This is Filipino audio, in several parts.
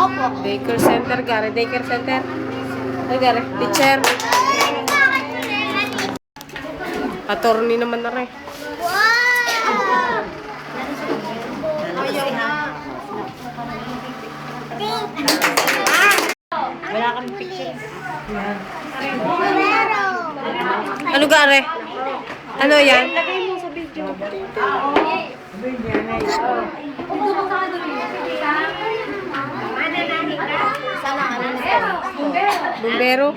Opo. Daycare center, gari. Daycare center. Ay, gari. Teacher. Attorney naman na rin. Wow! Ayaw na. Wala kang picture. Ano gari? Ano yan? Lagay mo sa video. Sana ano na. Bumbero?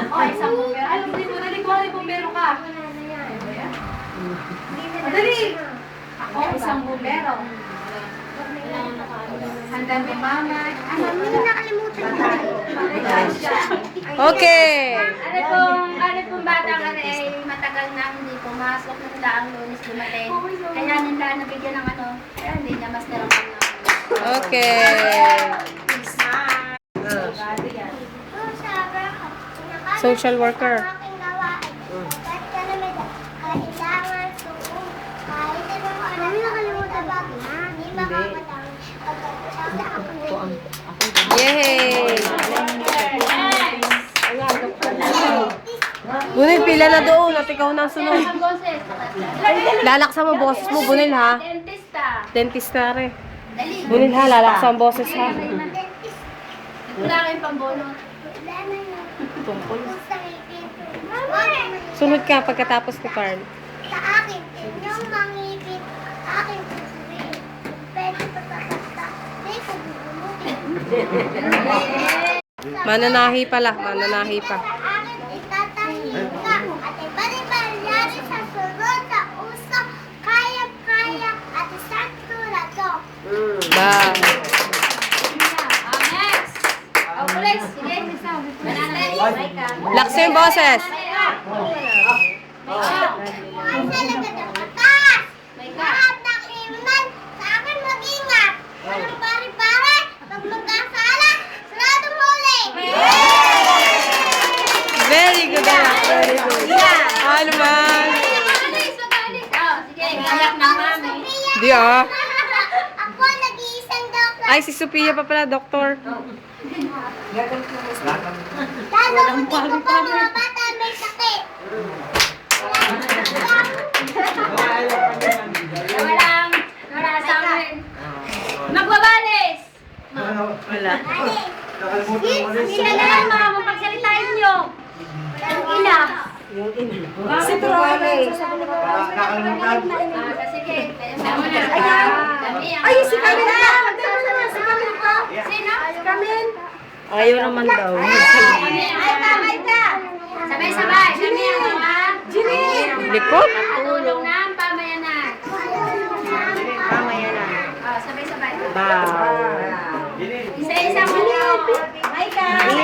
Ay, isang bumbero. Ay, hindi mo dali ko ay bumbero ka. Dali. Ako isang bumbero. Handa ni mama. Hindi nakalimutan ko. Okay. Ano pong batang ano ay matagal na hindi pumasok ng daang Lunes dumating. Kaya nila nabigyan ng ano, kaya hindi niya mas naramdaman na. Okay. Social worker. Mami, nakalimutan ba? Hindi makakatang. Yay! Bunil, pila na doon at ikaw na sunod. Lalaksa mo boses mo, Bunil ha. Dentista. Dentist na rin. Dali. Bunil ha, lalaksa ang boses ha. Wala kayong pambono. Tungkol. Sunod ka pagkatapos ni Carl. Sa akin, inyong mangipit, akin susuin. Pwede pa tatasta, may pagbubunutin. Mananahi pala, mananahi pa. Sa akin, itatahin ka. At ibalibalyari sa sunod sa uso, kaya-kaya at isang tulato. Ba. Next. Police. Sige. Laksa yung boses. Ang salaga ng batas. Lahat ng iman, sa akin mag-ingat. Walang pare-pare, pag magkasala, sarado muli. Very good anak. Very good. Ano man? Sige, anak ng mami. Di ah. Ako nag-iisang doktor. Ay, si Sophia pa pala, doktor. Lalo ko pa mga bata may sakit. Wala sa amin. Magbabalis! Wala. Sila na lang mga mapagsalitain nyo. Ang ila. Si Troy. Sige. Ay, si Camille na! Si Camille pa! Sino? Si Camille! Ayaw naman daw. Ay ka! Sabay-sabay. Kami ang mga Likod? tulong ng pamayanan. Mamaya na. Sabay-sabay. Bow. Isa-isa mo. Ay ka!